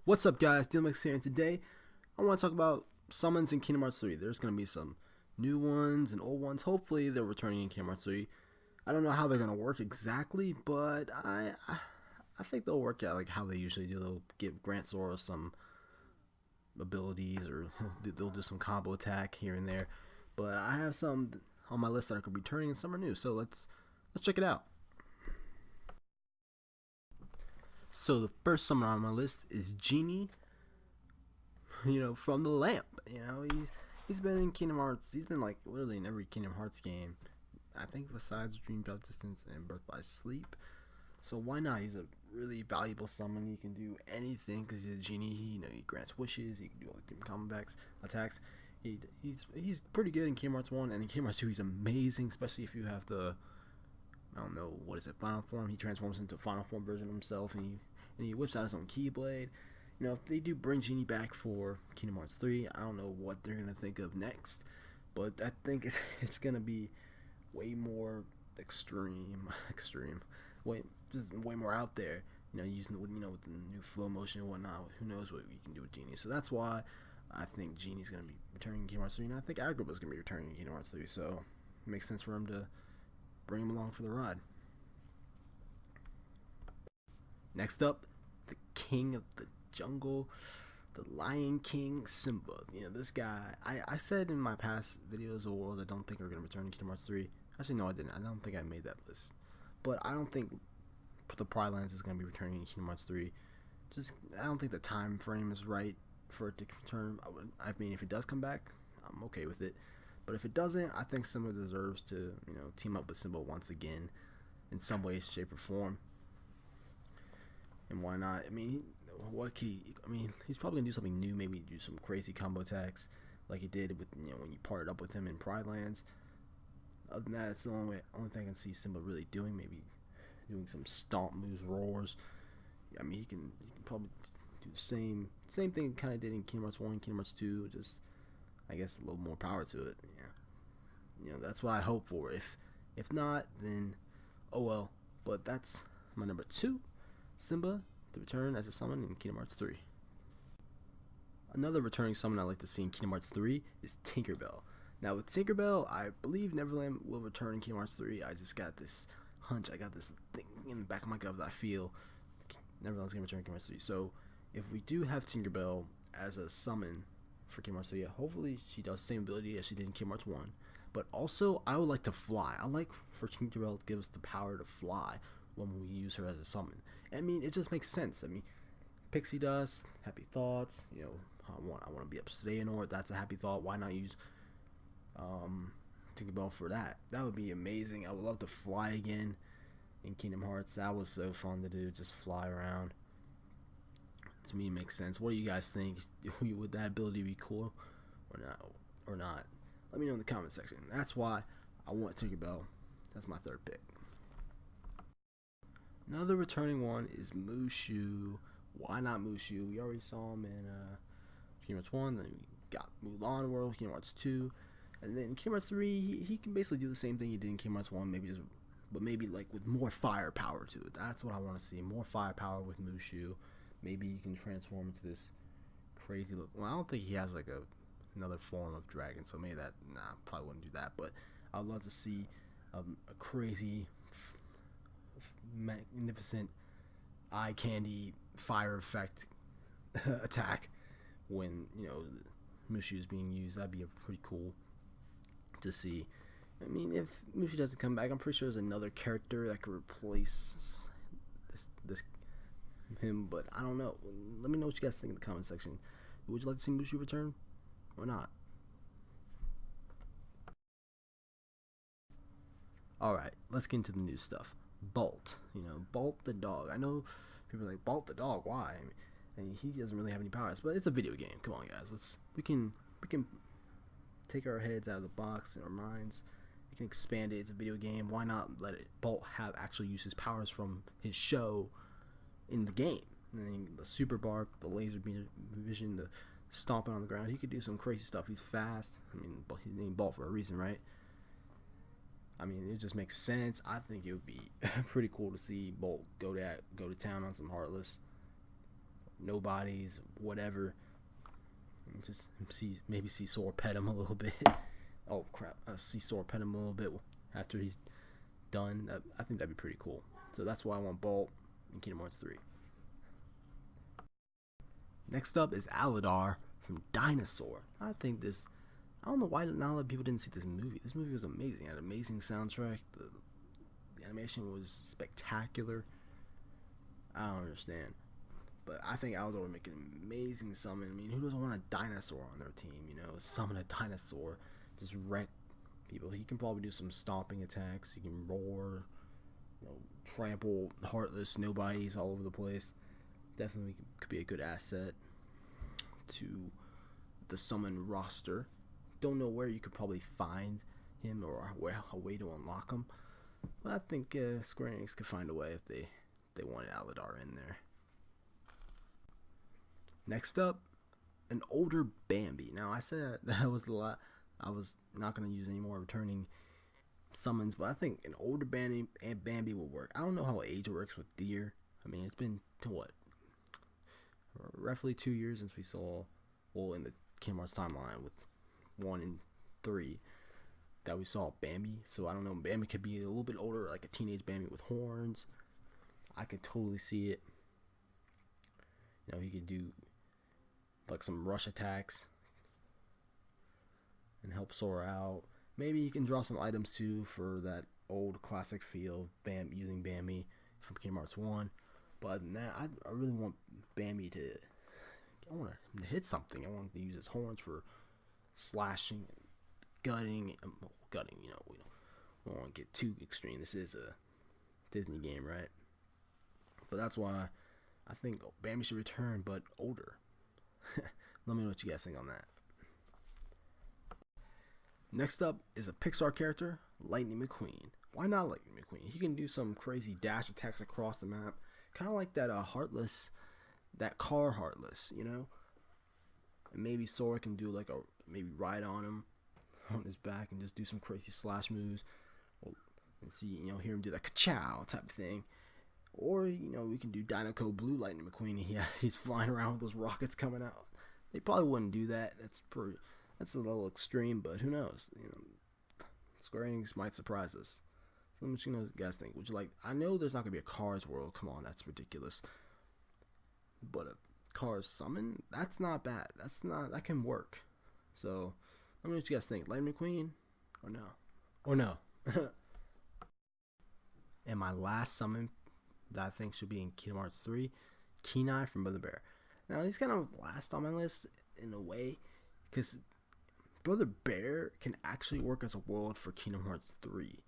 What's up, guys? DMX here, and today I want to talk about summons in Kingdom Hearts 3. There's going to be some new ones and old ones. Hopefully, they're returning in Kingdom Hearts 3. I don't know how they're going to work exactly, but I think they'll work out like how they usually do. They'll give Grant Zora some abilities, or they'll do some combo attack here and there. But I have some on my list that are going to be returning, and some are new. So let's check it out. So the first summon on my list is Genie. From the lamp. He's been in Kingdom Hearts. He's been like literally in every Kingdom Hearts game, I think, besides Dream Drop Distance and Birth by Sleep. So why not? He's a really valuable summon. He can do anything because he's a genie. He grants wishes. He can do like combo attacks. He's pretty good in Kingdom Hearts 1, and in Kingdom Hearts 2 he's amazing, especially if you have the, I don't know, what is it, final form. He transforms into a final form version of himself, and he whips out his own Keyblade. If they do bring Genie back for Kingdom Hearts 3, I don't know what they're gonna think of next, but I think it's gonna be way more extreme, way more out there. Using with the new flow motion and whatnot. Who knows what you can do with Genie? So that's why I think Genie's gonna be returning in Kingdom Hearts 3, and I think Agrabah's gonna be returning in Kingdom Hearts 3. So it makes sense for him to bring him along for the ride. Next up, the King of the Jungle, the Lion King, Simba. This guy, I said in my past videos or worlds I don't think are going to return to Kingdom Hearts 3. Actually, no, I didn't. I don't think I made that list. But I don't think the Pride Lands is going to be returning in Kingdom Hearts 3. I don't think the time frame is right for it to return. I mean, if it does come back, I'm okay with it. But if it doesn't, I think Simba deserves to, team up with Simba once again in some way, shape, or form. And why not? He's probably gonna do something new. Maybe do some crazy combo attacks, like he did with when you partnered up with him in Pride Lands. Other than that, it's the only thing I can see Simba really doing. Maybe doing some stomp moves, roars. He can probably do the same thing kind of did in Kingdom Hearts 1, Kingdom Hearts 2. Just I guess a little more power to it. That's what I hope for. If not, then oh well. But that's my number 2. Simba to return as a summon in Kingdom Hearts 3. Another returning summon I like to see in Kingdom Hearts 3 is Tinkerbell. Now with Tinkerbell, I believe Neverland will return in Kingdom Hearts 3. I just got this hunch. I got this thing in the back of my gut that I feel Neverland's going to return in Kingdom Hearts 3. So if we do have Tinkerbell as a summon for Kingdom Hearts 3, hopefully she does the same ability as she did in Kingdom Hearts 1. But also, I would like to fly. I like for Tinkerbell to give us the power to fly when we use her as a summon. It just makes sense. Pixie Dust, Happy Thoughts. I want to be up Xehanort. That's a happy thought. Why not use Tinkerbell for that? That would be amazing. I would love to fly again in Kingdom Hearts. That was so fun to do. Just fly around. To me, it makes sense. What do you guys think? Would that ability be cool or not? Let me know in the comment section. That's why I want Tinkerbell. That's my third pick. Another returning one is Mushu. Why not Mushu? We already saw him in Kingdom Hearts 1. Then we got Mulan World, Kingdom Hearts 2. And then in Kingdom Hearts 3, he can basically do the same thing he did in Kingdom Hearts 1. Maybe like with more firepower to it. That's what I want to see. More firepower with Mushu. Maybe you can transform into this crazy look. Well, I don't think he has like another form of dragon. So maybe probably wouldn't do that. But I'd love to see a crazy, magnificent eye candy fire effect attack when Mushu is being used. That'd be pretty cool to see. If Mushu doesn't come back, I'm pretty sure there's another character that could replace this him, but I don't know. Let me know what you guys think in the comment section. Would you like to see Mushu return or not? Alright, let's get into the new stuff. Bolt. Bolt the dog. I know people are like, Bolt the dog, why? He doesn't really have any powers, but it's a video game. Come on, guys. We can take our heads out of the box in our minds. We can expand it. It's a video game. Why not let Bolt actually use his powers from his show in the game? The super bark, the laser vision, the stomping on the ground. He could do some crazy stuff. He's fast. He's named Bolt for a reason, right? It just makes sense. I think it would be pretty cool to see Bolt go to town on some Heartless. nobodies, whatever. And just maybe see Sora pet him a little bit. Oh crap! See Sora pet him a little bit after he's done. I think that'd be pretty cool. So that's why I want Bolt in Kingdom Hearts 3. Next up is Aledar from Dinosaur. I don't know why not a lot of people didn't see this movie. This movie was amazing. It had an amazing soundtrack. The animation was spectacular. I don't understand. But I think Aledar would make an amazing summon. I mean, who doesn't want a dinosaur on their team? You know, summon a dinosaur, just wreck people. He can probably do some stomping attacks. He can roar, trample heartless nobodies all over the place. Definitely could be a good asset to the summon roster. Don't know where you could probably find him or a way to unlock him. But I think Square Enix could find a way if they wanted Aledar in there. Next up, an older Bambi. Now, I said that was a lot. I was not going to use any more returning summons, but I think an older Bambi will work. I don't know how age works with deer. I mean, it's been, roughly 2 years since we saw, in the Kingdom Hearts timeline with 1 and 3, that we saw Bambi. So I don't know, Bambi could be a little bit older, like a teenage Bambi with horns. I could totally see it. He could do like some rush attacks and help Sora out. Maybe he can draw some items too for that old classic feel, using Bambi from Kingdom Hearts 1. But other than that, I really want Bambi I want him to hit something. I want him to use his horns for slashing and gutting. We don't want to get too extreme. This is a Disney game, right? But that's why I think Bambi should return, but older. Let me know what you guys think on that. Next up is a Pixar character, Lightning McQueen. Why not Lightning McQueen? He can do some crazy dash attacks across the map, kind of like that that car Heartless, And maybe Sora can do maybe ride on him, on his back, and just do some crazy slash moves, and hear him do that ka-chow type of thing. Or, we can do Dinoco Blue Lightning McQueen. He's flying around with those rockets coming out. They probably wouldn't do that. That's a little extreme, but who knows? Square Enix might surprise us. So let me know what you guys think. Would you like? I know there's not gonna be a Cars world. Come on, that's ridiculous. But a Cars summon, that's not bad. That can work. So let me know what you guys think. Lightning McQueen, or no? And my last summon that I think should be in Kingdom Hearts 3, Kenai from Brother Bear. Now, he's kind of last on my list in a way, because Brother Bear can actually work as a world for Kingdom Hearts 3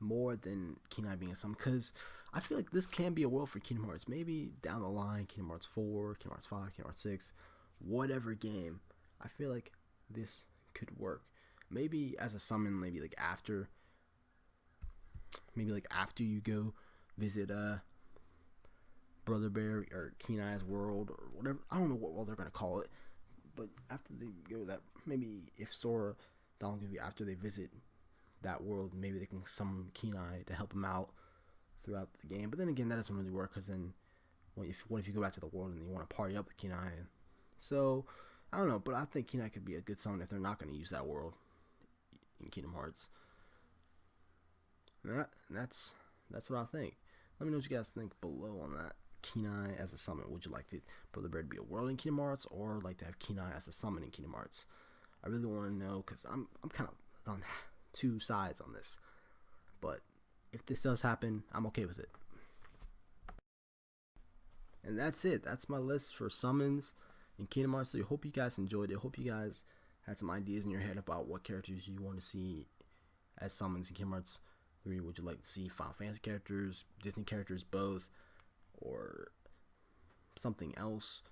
more than Kenai being a summon, because I feel like this can be a world for Kingdom Hearts. Maybe down the line, Kingdom Hearts 4, Kingdom Hearts 5, Kingdom Hearts 6, whatever game, I feel like this could work. Maybe as a summon, maybe after you go visit Brother Bear or Kenai's world or whatever. I don't know what world they're gonna call it, but after they go to that, maybe if Sora, after they visit that world, maybe they can summon Kenai to help him out throughout the game. But then again, that doesn't really work, because then what if you go back to the world and you want to party up with Kenai? So I don't know, but I think Kenai could be a good summon if they're not going to use that world in Kingdom Hearts. And that's what I think. Let me know what you guys think below on that. Kenai as a summon. Would you like Brother Bear to be a world in Kingdom Hearts, or like to have Kenai as a summon in Kingdom Hearts? I really want to know, because I'm kind of on two sides on this. But if this does happen, I'm okay with it. And that's it. That's my list for summons in Kingdom Hearts. So I hope you guys enjoyed it. Hope you guys had some ideas in your head about what characters you want to see as summons in Kingdom Hearts 3. Would you like to see Final Fantasy characters, Disney characters, both, or something else?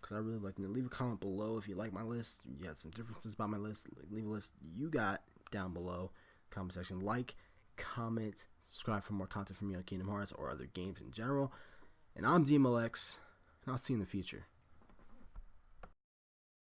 Because I really like to leave a comment below if you like my list. You had some differences about my list. Leave a list you got down below, comment section. Like, comment, subscribe for more content from me on Kingdom Hearts or other games in general. And I'm DMLX, and I'll see you in the future.